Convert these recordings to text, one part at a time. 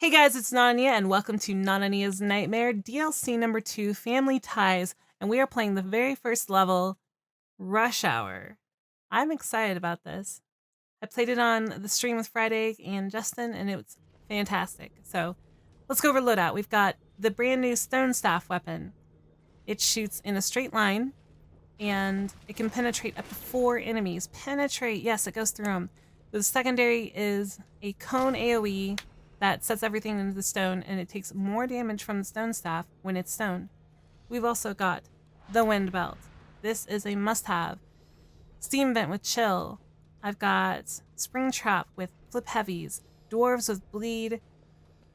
Hey guys, it's Nananea, and welcome to Nananea's Nightmare DLC number 2, Family Ties, and we are playing the very first level, Rush Hour. I'm excited about this. I played it on the stream with Friday and Justin, and it was fantastic. So, let's go over loadout. We've got the brand new Stone Staff weapon. It shoots in a straight line, and it can penetrate up to 4 enemies. Penetrate, yes, it goes through them. The secondary is a cone AoE that sets everything into the stone, and it takes more damage from the stone staff when it's stone. We've also got the wind belt. This is a must-have. Steam vent with chill. I've got spring trap with flip heavies, dwarves with bleed,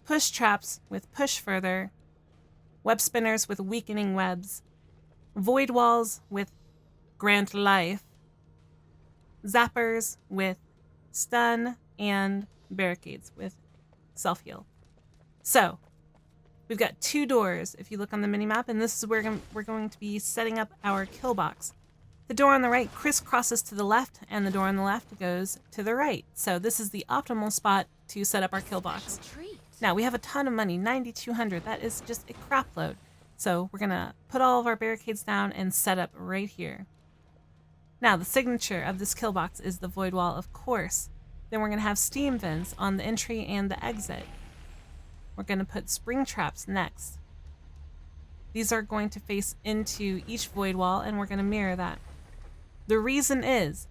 push traps with push further, web spinners with weakening webs, void walls with grant life, zappers with stun, and barricades with self-heal. So, we've got 2 doors if you look on the minimap, and this is where we're going to be setting up our kill box. The door on the right crisscrosses to the left, and the door on the left goes to the right. So this is the optimal spot to set up our kill box. Now, we have a ton of money, 9,200. That is just a crap load. So we're going to put all of our barricades down and set up right here. Now, the signature of this kill box is the void wall, of course. Then we're going to have steam vents on the entry and the exit. We're going to put spring traps next. These are going to face into each void wall, and we're going to mirror that. The reason is,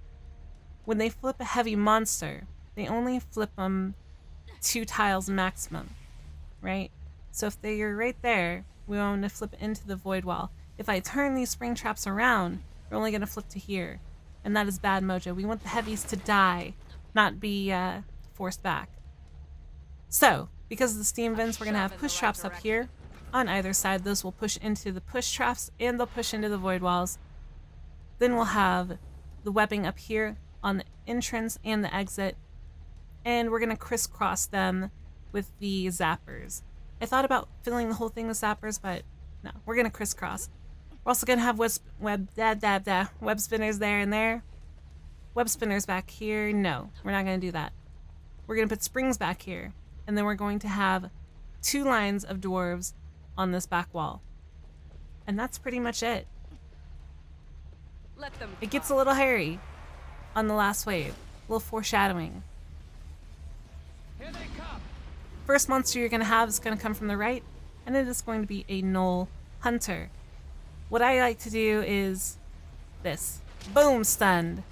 when they flip a heavy monster, they only flip them 2 tiles maximum, right? So if they're right there, we want to flip into the void wall. If I turn these spring traps around, we're only going to flip to here, and that is bad mojo. We want the heavies to die, not be forced back. So, because of the steam vents, we're going to have push traps up here on either side. Those will push into the push traps, and they'll push into the void walls. Then we'll have the webbing up here on the entrance and the exit, and we're going to crisscross them with the zappers. I thought about filling the whole thing with zappers, but no, we're going to crisscross. We're also going to have web spinners there and there. Web spinners back here. No, we're not going to do that. We're going to put springs back here, and then we're going to have 2 lines of dwarves on this back wall. And that's pretty much it. It gets a little hairy on the last wave. A little foreshadowing. Here they come. First monster you're going to have is going to come from the right, and it is going to be a Gnoll Hunter. What I like to do is this. Boom, stunned.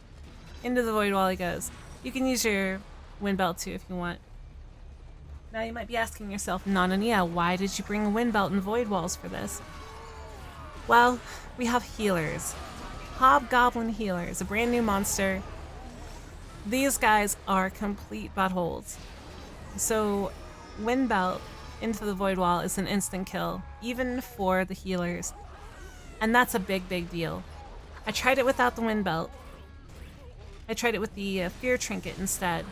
Into the void wall he goes. You can use your wind belt too if you want. Now you might be asking yourself, Nananea, why did you bring a wind belt and void walls for this? Well, we have healers. Hobgoblin healers, a brand new monster. These guys are complete buttholes. So wind belt into the void wall is an instant kill, even for the healers. And that's a big, big deal. I tried it without the wind belt. I tried it with the fear trinket instead.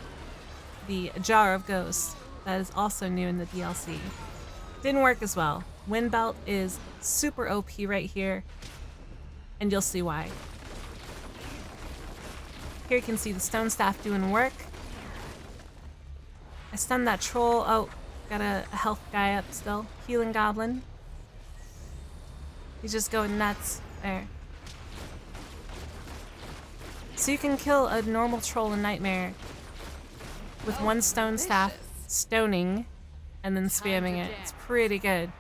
The jar of ghosts. That is also new in the DLC. Didn't work as well. Wind belt is super OP right here, and you'll see why. Here you can see the stone staff doing work. I stunned that troll. Oh, got a health guy up still. Healing goblin. He's just going nuts. There. So you can kill a normal troll in Nightmare with 1 stone staff, stoning, and then spamming it. It's pretty good.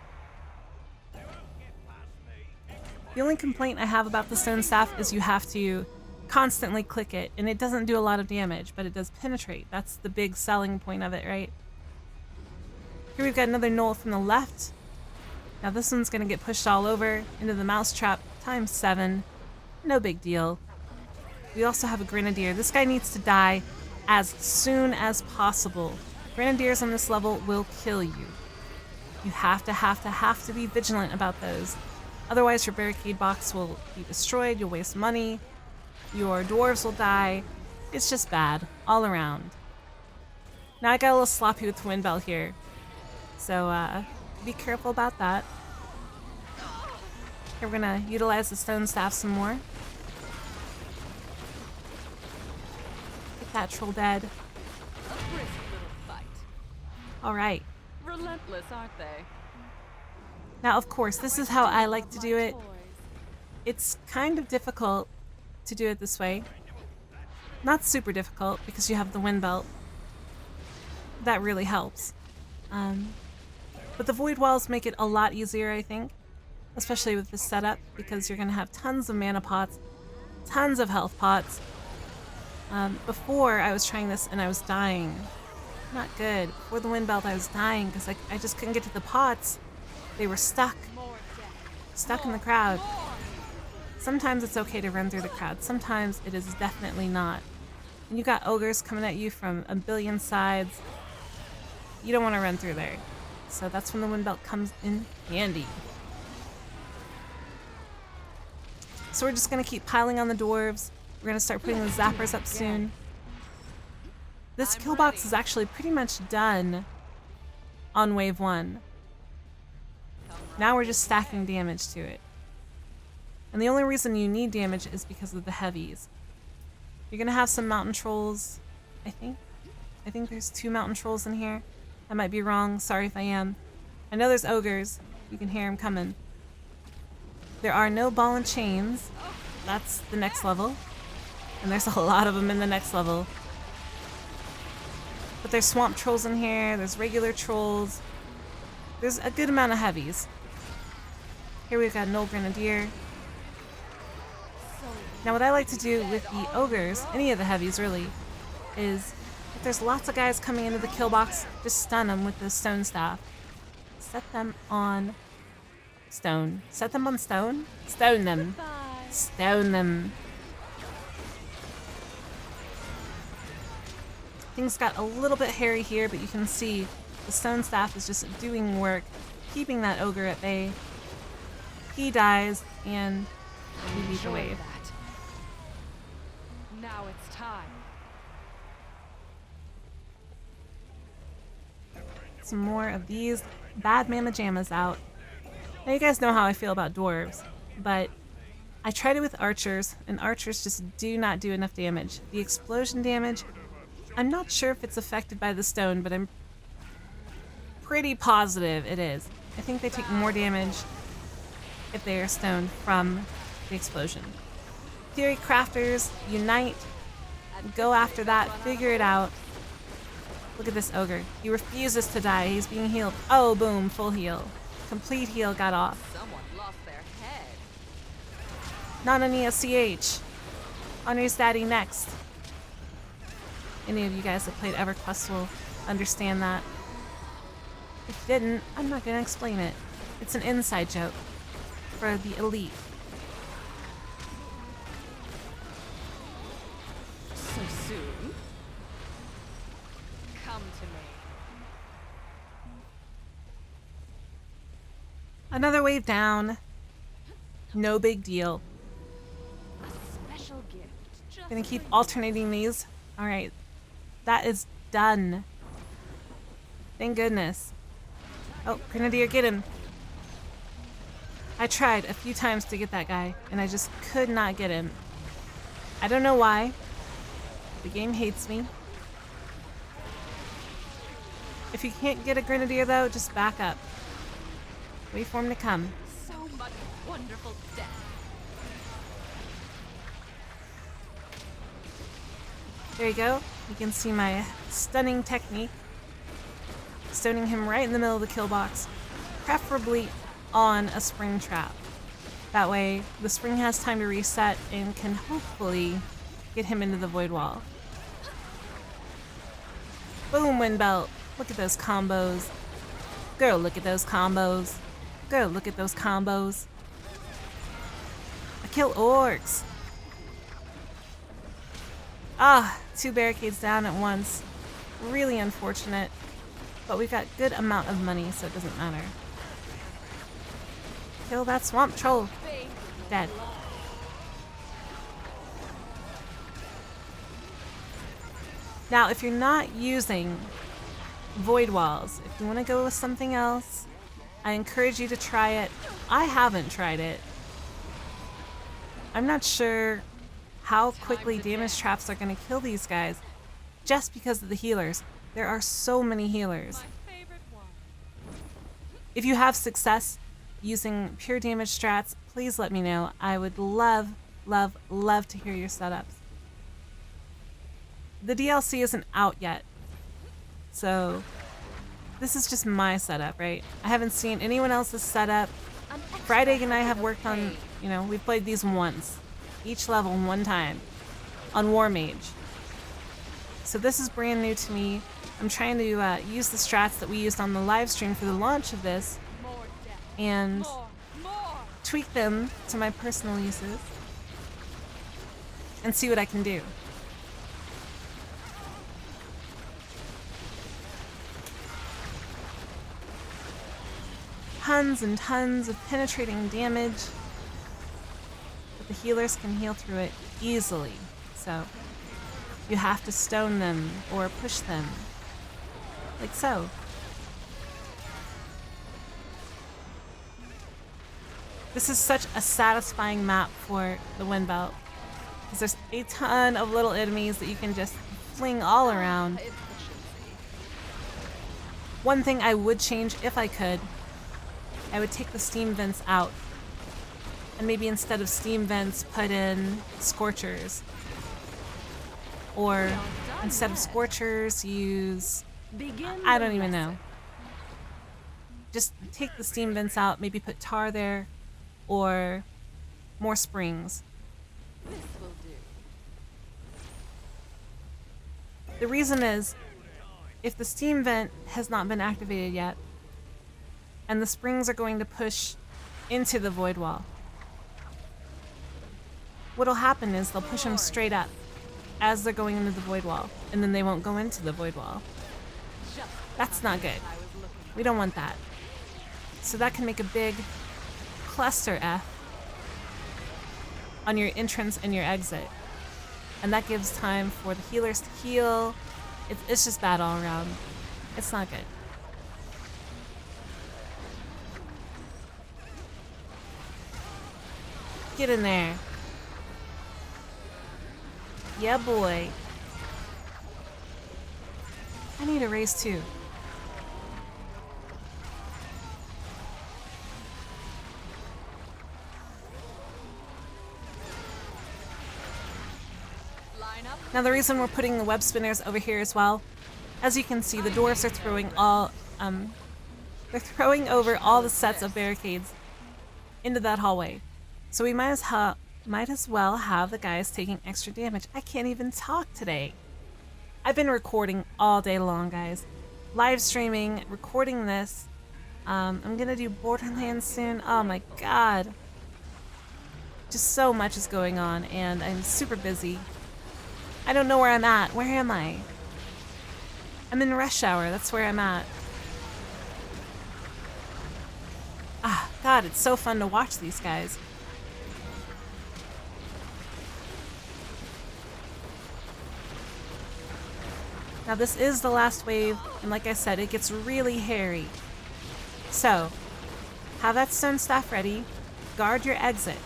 The only complaint I have about the stone staff is you have to constantly click it, and it doesn't do a lot of damage, but it does penetrate. That's the big selling point of it, right? Here we've got another Gnoll from the left. Now this one's going to get pushed all over into the mousetrap times 7. No big deal. We also have a Grenadier. This guy needs to die as soon as possible. Grenadiers on this level will kill you. You have to be vigilant about those. Otherwise your barricade box will be destroyed, you'll waste money, your dwarves will die. It's just bad all around. Now I got a little sloppy with the wind belt here, so be careful about that. Here we're gonna utilize the stone staff some more. Get that troll dead. Alright. Relentless, aren't they? Now, of course, this is how I like to do it. It's kind of difficult to do it this way. Not super difficult because you have the wind belt. That really helps. But the void walls make it a lot easier, I think. Especially with this setup, because you're going to have tons of mana pots, tons of health pots. Before I was trying this and I was dying. Not good. Before the wind belt I was dying because I just couldn't get to the pots. They were stuck. Stuck in the crowd. Sometimes it's okay to run through the crowd. Sometimes it is definitely not. And you got ogres coming at you from a billion sides. You don't want to run through there. So that's when the wind belt comes in handy. So we're just going to keep piling on the dwarves. We're going to start putting the zappers up soon. This kill box is actually pretty much done on wave 1. Now we're just stacking damage to it. And the only reason you need damage is because of the heavies. You're going to have some mountain trolls, I think. I think there's 2 mountain trolls in here. I might be wrong. Sorry if I am. I know there's ogres. You can hear them coming. There are no ball and chains. That's the next level. And there's a lot of them in the next level. But there's swamp trolls in here. There's regular trolls. There's a good amount of heavies. Here we've got an old grenadier. Now what I like to do with the ogres, any of the heavies really, is if there's lots of guys coming into the kill box, just stun them with the stone staff. Set them on stone. Set them on stone? Stone them. Stone them. Things got a little bit hairy here, but you can see the stone staff is just doing work, keeping that ogre at bay. He dies, and we beat the wave. Now it's time. Some more of these bad mamma jammas out. Now you guys know how I feel about dwarves, but I tried it with archers, and archers just do not do enough damage. The explosion damage, I'm not sure if it's affected by the stone, but I'm pretty positive it is. I think they take more damage if they are stoned from the explosion. Theory crafters, unite, go after that, figure it out. Look at this ogre. He refuses to die. He's being healed. Oh, boom, full heal. Complete heal got off. Someone lost their head. Nananea CH. Honor's daddy next. Any of you guys that played EverQuest will understand that. If you didn't, I'm not going to explain it. It's an inside joke for the elite. So soon? Come to me. Another wave down. No big deal. A special gift. Just Gonna keep alternating these. Alright. That is done. Thank goodness. Oh, Grenadier, get him. I tried a few times to get that guy, and I just could not get him. I don't know why. The game hates me. If you can't get a Grenadier, though, just back up. Wait for him to come. so much wonderful death. There you go. You can see my stunning technique. Stoning him right in the middle of the kill box, preferably on a spring trap. That way, the spring has time to reset and can hopefully get him into the void wall. Boom, wind belt. Look at those combos. Girl, look at those combos. Girl, look at those combos. I kill orcs. Ah, 2 barricades down at once. Really unfortunate. But we've got good amount of money, so it doesn't matter. Kill that swamp troll. Dead. Now, if you're not using void walls, if you want to go with something else, I encourage you to try it. I haven't tried it. I'm not sure how quickly damage traps are going to kill these guys just because of the healers. There are so many healers. My favorite one. If you have success using pure damage strats, please let me know. I would love, love, love to hear your setups. The DLC isn't out yet, so this is just my setup, right? I haven't seen anyone else's setup. An extra Friday and I have happy worked on, day. we've played these once, each level one time, on War Mage. So this is brand new to me. I'm trying to use the strats that we used on the live stream for the launch of this More death. and More. tweak them to my personal uses and see what I can do. Tons and tons of penetrating damage, but the healers can heal through it easily. So you have to stone them or push them, like so. This is such a satisfying map for the Wind Belt, because there's a ton of little enemies that you can just fling all around. Efficiency. One thing I would change if I could, I would take the steam vents out. And maybe instead of steam vents, put in scorchers. Or instead of scorchers, use... Begin I the don't even know. lesson. Just take the steam vents out, maybe put tar there, or more springs. This will do. The reason is, if the steam vent has not been activated yet, and the springs are going to push into the void wall, what'll happen is they'll push them straight up as they're going into the void wall, and then they won't go into the void wall. Just That's not good. I was looking. We don't want that. So that can make a big cluster F on your entrance and your exit. And that gives time for the healers to heal. It's just bad all around. It's not good. Get in there. Yeah, boy. I need a raise too. Line up. Now the reason we're putting the web spinners over here as well, as you can see, the dwarves are throwing they're throwing over all the sets of barricades into that hallway. So we might as well have the guys taking extra damage. I can't even talk today. I've been recording all day long, guys. Live streaming, recording this. I'm gonna do Borderlands soon. Oh my god. Just so much is going on, and I'm super busy. I don't know where I'm at. Where am I? I'm in Rush Hour. That's where I'm at. Ah, God, it's so fun to watch these guys. Now this is the last wave, and like I said, it gets really hairy. So, have that stone staff ready. Guard your exit.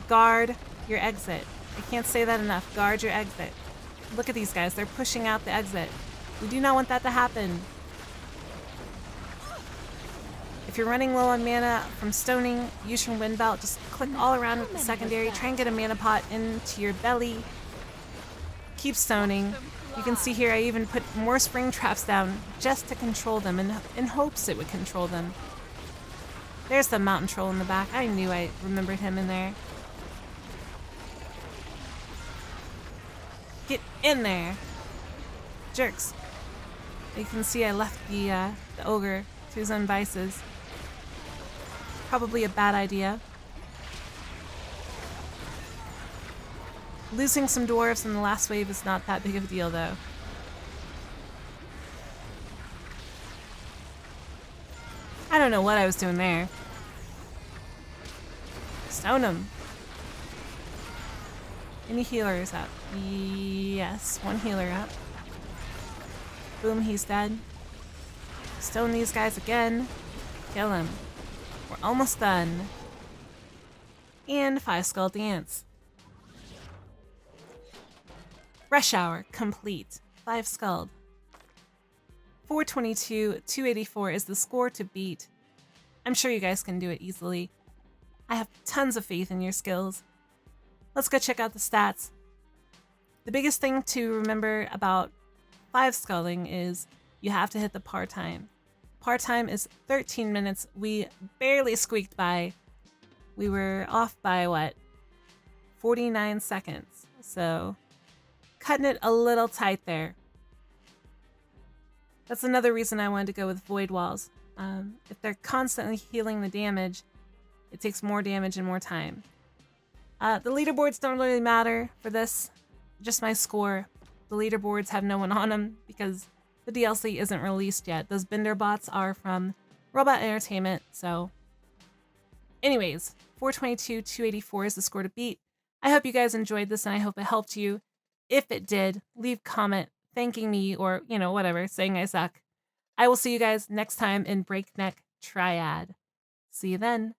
Guard your exit. I can't say that enough. Guard your exit. Look at these guys. They're pushing out the exit. We do not want that to happen. If you're running low on mana from stoning, use your wind belt. Just click all around with the secondary. Try and get a mana pot into your belly. Keep stoning. You can see here I even put more spring traps down just to control them in hopes it would control them. There's the mountain troll in the back. I knew I remembered him in there. Get in there. Jerks. You can see I left the ogre to his own vices. Probably a bad idea. Losing some dwarves in the last wave is not that big of a deal, though. I don't know what I was doing there. Stone him. Any healers up? Yes, one healer up. Boom, he's dead. Stone these guys again. Kill him. We're almost done. And 5 skull dance. Rush hour complete. 5 skulled. 422, 284 is the score to beat. I'm sure you guys can do it easily. I have tons of faith in your skills. Let's go check out the stats. The biggest thing to remember about 5 sculling is you have to hit the par time. Par time is 13 minutes. We barely squeaked by. We were off by what? 49 seconds. So cutting it a little tight there. That's another reason I wanted to go with void walls. If they're constantly healing the damage, it takes more damage and more time. The leaderboards don't really matter for this, just my score. The leaderboards have no one on them because the DLC isn't released yet. Those Bender bots are from Robot Entertainment, so... Anyways, 422, 284 is the score to beat. I hope you guys enjoyed this and I hope it helped you. If it did, leave a comment thanking me or, whatever, saying I suck. I will see you guys next time in Breakneck Triad. See you then.